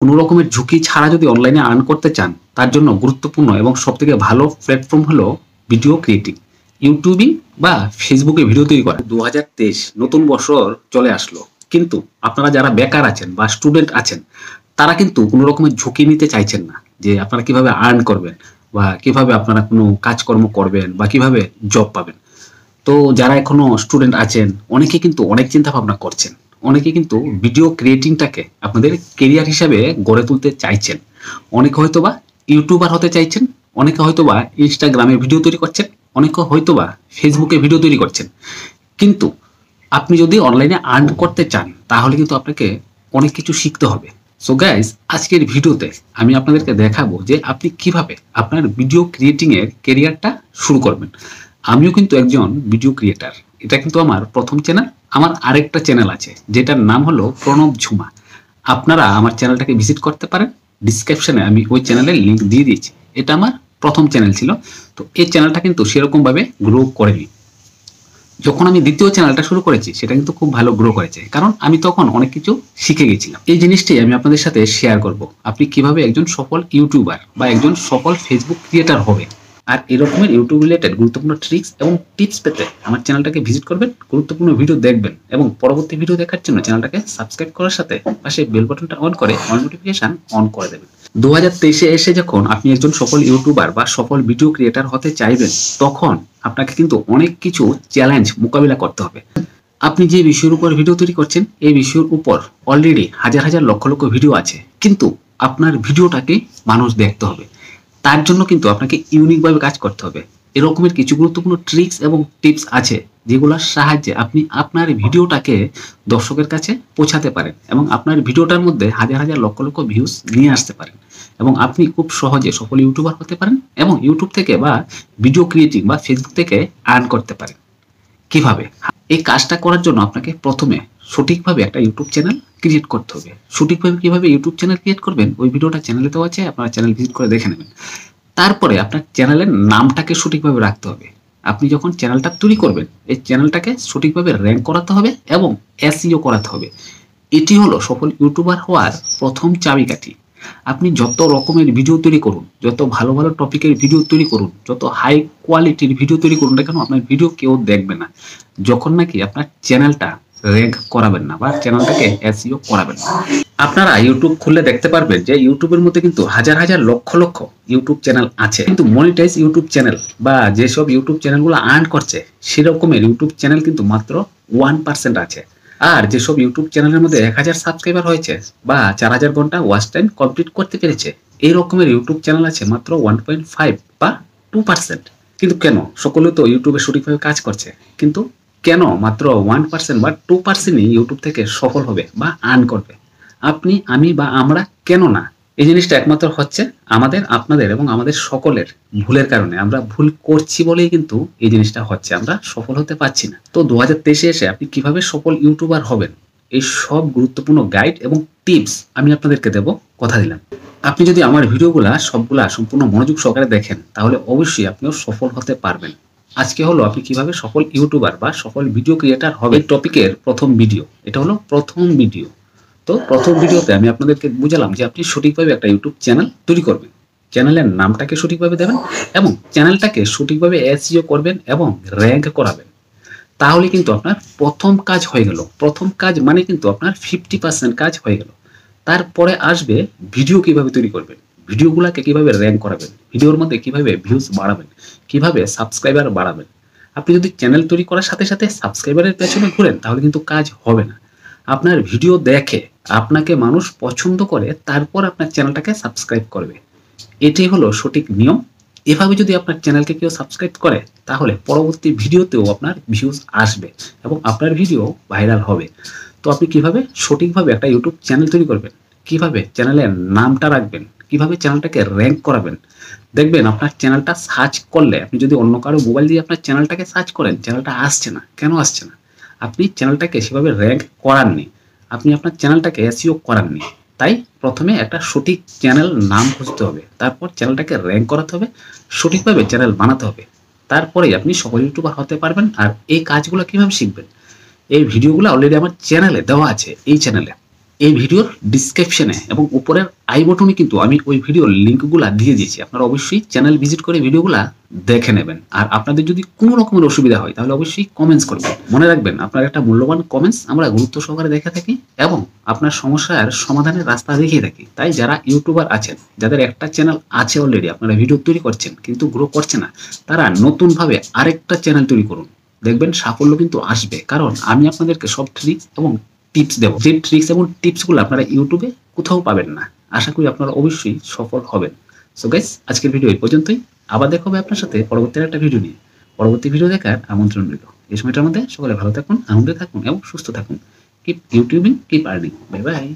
কোনো রকমের ঝুঁকি ছাড়া যদি অনলাইনে আর্ন করতে চান, তার জন্য গুরুত্বপূর্ণ এবং সবথেকে ভালো প্ল্যাটফর্ম হলো ভিডিও ক্রিয়েটিং, ইউটিউবিং বা ফেসবুকে ভিডিও তৈরি করা। 2023 নতুন বছর চলে আসলো, কিন্তু আপনারা যারা বেকার আছেন বা স্টুডেন্ট আছেন, তারা কিন্তু কোনো রকমের ঝুঁকি নিতে চাইছেন না যে আপনারা কিভাবে আর্ন করবেন বা কিভাবে আপনারা কোনো কাজকর্ম করবেন বা কিভাবে জব পাবেন। তো যারা এখনো স্টুডেন্ট আছেন, অনেকে কিন্তু অনেক চিন্তা ভাবনা করছেন। অনেকে কিন্তু ভিডিও ক্রিয়েটিংটাকে আপনাদের কেরিয়ার হিসাবে গড়ে তুলতে চাইছেন। অনেকে হয়তোবা ইউটিউবার হতে চাইছেন, অনেকে হয়তোবা ইনস্টাগ্রামে ভিডিও তৈরি করছেন, অনেকে হয়তোবা ফেসবুকে ভিডিও তৈরি করছেন। কিন্তু আপনি যদি অনলাইনে আর্ন করতে চান, তাহলে কিন্তু আপনাকে অনেক কিছু শিখতে হবে। সো গাইস, আজকের ভিডিওতে আমি আপনাদেরকে দেখাবো যে আপনি কিভাবে আপনার ভিডিও ক্রিয়েটিং এর কেরিয়ারটা শুরু করবেন। আমিও কিন্তু একজন ভিডিও ক্রিয়েটার। এটা কিন্তু আমার প্রথম চ্যানেল। আমার আরেকটা চ্যানেল আছে যেটার নাম হলো প্রণব ঝুমা। আপনারা আমার চ্যানেলটাকে ভিজিট করতে পারেন। ডিসক্রিপশনে আমি ওই চ্যানেলের লিংক দিয়ে দিয়েছি। এটা আমার প্রথম চ্যানেল ছিল। তো এই চ্যানেলটা কিন্তু সেরকম ভাবে গ্রো করেনি। যখন আমি দ্বিতীয় চ্যানেলটা শুরু করেছি, সেটা কিন্তু খুব ভালো গ্রো করেছে, কারণ আমি তখন অনেক কিছু শিখে গেছিলাম। এই জিনিসটাই আমি আপনাদের সাথে শেয়ার করব, আপনি কিভাবে একজন সফল ইউটিউবার বা একজন সফল ফেসবুক ক্রিয়েটার হবে। আর এরকমের ইউটিউব রিলেটেড গুরুত্বপূর্ণ ট্রিক্স এবং টিপস পেতে আমার চ্যানেলটাকে ভিজিট করবেন, গুরুত্বপূর্ণ ভিডিও দেখবেন এবং পরবর্তী ভিডিও দেখার জন্য চ্যানেলটাকে সাবস্ক্রাইব করার সাথে পাশে বেল বাটনটা অন করে অল নোটিফিকেশন অন করে দেবেন। 2023 এসে যখন আপনি একজন সফল ইউটিউবার বা সফল ভিডিও ক্রিয়েটার হতে চাইবেন, তখন আপনাকে কিন্তু অনেক কিছু চ্যালেঞ্জ মোকাবিলা করতে হবে। আপনি যে বিষয়ের উপর ভিডিও তৈরি করছেন, এই বিষয়ের উপর অলরেডি হাজার হাজার লক্ষ লক্ষ ভিডিও আছে, কিন্তু আপনার ভিডিওটাকে মানুষ দেখতে হবে। তার জন্য কিন্তু আপনাকে ইউনিকভাবে কাজ করতে হবে। এরকমের কিছু গুরুত্বপূর্ণ ট্রিক্স এবং টিপস আছে, যেগুলোর সাহায্যে আপনি আপনার ভিডিওটাকে দর্শকের কাছে পৌঁছাতে পারেন এবং আপনার ভিডিওটার মধ্যে হাজার হাজার লক্ষ লক্ষ ভিউজ নিয়ে আসতে পারেন এবং আপনি খুব সহজে সফল ইউটিউবার হতে পারেন এবং ইউটিউব থেকে বা ভিডিও ক্রিয়েটিং বা ফেসবুক থেকে আর্ন করতে পারেন। কিভাবে? এই কাজটা করার জন্য আপনাকে প্রথমে সঠিকভাবে একটা ইউটিউব চ্যানেল ক্রিয়েট করতে হবে। সঠিকভাবে কিভাবে ইউটিউব চ্যানেল ক্রিয়েট করবেন, ওই ভিডিওটা চ্যানেলে দেওয়া আছে, আপনারা চ্যানেল ভিজিট করে দেখে নেবেন। তারপরে আপনার চ্যানেলের নামটাকে সঠিকভাবে রাখতে হবে। আপনি যখন চ্যানেলটা তৈরি করবেন, এই চ্যানেলটাকে সঠিকভাবে র্যাঙ্ক করাতে হবে এবং এসইও করাতে হবে। এটি হলো সফল ইউটিউবার হওয়ার প্রথম চাবিকাঠি। আপনি যত রকমের ভিডিও তৈরি করুন, যত ভালো ভালো টপিকের ভিডিও তৈরি করুন, যত হাই কোয়ালিটির ভিডিও তৈরি করুন না কেন, আপনার ভিডিও কেউ দেখবে না যখন নাকি আপনার চ্যানেলটা র্যাঙ্ক করাবেন না বা চ্যানেলটাকে এসইও করাবেন না। আপনারা ইউটিউব খুললে দেখতে পারবেন যে ইউটিউবের মধ্যে কিন্তু হাজার হাজার লক্ষ লক্ষ ইউটিউব চ্যানেল আছে, কিন্তু মনিটাইজ ইউটিউব চ্যানেল বা যেসব ইউটিউব চ্যানেলগুলো আর্ন করছে, সেরকমের ইউটিউব চ্যানেল কিন্তু মাত্র 1% আছে। আর যেসব ইউটিউব চ্যানেলের মধ্যে 1000 সাবস্ক্রাইবার হয়েছে বা 4000 ঘন্টা ওয়াচ টাইম কমপ্লিট করতে পেরেছে, এই রকমের ইউটিউব চ্যানেল আছে মাত্র 1.5 বা 2%। কিন্তু কেন? সকলে তো ইউটিউবে সঠিকভাবে কাজ করছে, কিন্তু কেন মাত্র 1% বা 2%ই ইউটিউব থেকে সফল হবে বা আর্ন করবে? আপনি, আমি বা আমরা কেন না? এই জিনিসটা একমাত্র হচ্ছে আমাদের, আপনাদের এবং আমাদের সকলের ভুলের কারণে। আমরা ভুল করছি বলেই কিন্তু এই জিনিসটা হচ্ছে, আমরা সফল হতে পারছি না। তো 2023 এসে আপনি কিভাবে সফল ইউটিউবার হবেন, এই সব গুরুত্বপূর্ণ গাইড এবং টিপস আমি আপনাদেরকে দেব, কথা দিলাম। আপনি যদি আমার ভিডিওগুলা সবগুলা সম্পূর্ণ মনোযোগ সহকারে দেখেন, তাহলে অবশ্যই আপনিও সফল হতে পারবেন। আজকে হলো আপনি কিভাবে সফল ইউটিউবার বা সফল ভিডিও ক্রিয়েটার হবে এই টপিকের প্রথম ভিডিও। এটা হলো প্রথম ভিডিও। তো প্রথম ভিডিওতে আমি আপনাদেরকে বুঝালাম যে আপনি সঠিকভাবে একটা ইউটিউব চ্যানেল তৈরি করবেন, চ্যানেলের নামটাকে সঠিকভাবে দেবেন এবং চ্যানেলটাকে সঠিকভাবে এসইও করবেন এবং র্যাঙ্ক করাবেন। তাহলে কিন্তু আপনার প্রথম কাজ হয়ে গেল। প্রথম কাজ মানে কিন্তু আপনার 50% কাজ হয়ে গেল। তারপরে আসবে ভিডিও কিভাবে তৈরি করবেন, ভিডিওগুলোকে কিভাবে র্যাঙ্ক করাবেন, ভিডিওর মধ্যে কিভাবে ভিউজ বাড়াবেন, কিভাবে সাবস্ক্রাইবার বাড়াবেন। আপনি যদি চ্যানেল তৈরি করার সাথে সাথে সাবস্ক্রাইবারের পেছনে ঘুরেন, তাহলে কিন্তু কাজ হবে না। আপনার ভিডিও দেখে আপনাকে মানুষ পছন্দ করে, তারপর আপনার চ্যানেলটাকে সাবস্ক্রাইব করবে। এটাই হলো সঠিক নিয়ম। এভাবে যদি আপনার চ্যানেলকে কেউ সাবস্ক্রাইব করে, তাহলে পরবর্তী ভিডিওতেও আপনার ভিউজ আসবে এবং আপনার ভিডিও ভাইরাল হবে। তো আপনি কিভাবে সঠিকভাবে একটা ইউটিউব চ্যানেল তৈরি করবেন, কিভাবে চ্যানেলের নামটা রাখবেন, কিভাবে চ্যানেলটাকে র্যাঙ্ক করাবেন, দেখবেন আপনার চ্যানেলটা সার্চ করলে, আপনি যদি অন্য কারো মোবাইল দিয়ে আপনার চ্যানেলটাকে সার্চ করেন, চ্যানেলটা আসছে না। কেন আসছে না? আপনি চ্যানেলটাকে সেভাবে র্যাঙ্ক করাননি, আপনি আপনার চ্যানেলটাকে এসইও করাননি। তাই প্রথমে একটা সঠিক চ্যানেল নাম খুঁজতে হবে, তারপর চ্যানেলটাকে র্যাঙ্ক করাতে হবে, সঠিকভাবে চ্যানেল বানাতে হবে। তারপরেই আপনি সফল ইউটিউবার হতে পারবেন। আর এই কাজগুলো কিভাবে শিখবেন, এই ভিডিওগুলো অলরেডি আমার চ্যানেলে দেওয়া আছে। এই চ্যানেলে এই ভিডিওর ডিসক্রিপশনে এবং উপরের আই বটনে কিন্তু আমি ওই ভিডিওর লিঙ্কগুলা দিয়ে দিয়েছি। আপনারা অবশ্যই চ্যানেল ভিজিট করে ভিডিওগুলা দেখে নেবেন। আর আপনাদের যদি কোনো রকমের অসুবিধা হয় তাহলে অবশ্যই কমেন্টস করবেন। মনে রাখবেন, আপনার একটা মূল্যবান কমেন্টস আমরা গুরুত্ব সহকারে দেখে থাকি এবং আপনার সমস্যার সমাধানের রাস্তা দেখিয়ে থাকি। তাই যারা ইউটিউবার আছেন, যাদের একটা চ্যানেল আছে অলরেডি, আপনারা ভিডিও তৈরি করছেন কিন্তু গ্রো করছে না, তারা নতুনভাবে আরেকটা চ্যানেল তৈরি করুন। দেখবেন সাফল্য কিন্তু আসবে, কারণ আমি আপনাদেরকে সব ট্রিক্স এবং টিপস দেবো। যে ট্রিক্স এবং টিপসগুলো আপনারা ইউটিউবে কোথাও পাবেন না। আশা করি আপনারা অবশ্যই সফল হবেন। সো গাইস, আজকের ভিডিও এই পর্যন্তই। আবার দেখা হবে আপনার সাথে পরবর্তী একটা ভিডিও নিয়ে। পরবর্তী ভিডিও দেখার আমন্ত্রণ রইল। এই সময়টার মধ্যে সকলে ভালো থাকুন, আনন্দে থাকুন এবং সুস্থ থাকুন। Keep YouTubing, keep earning. Bye bye.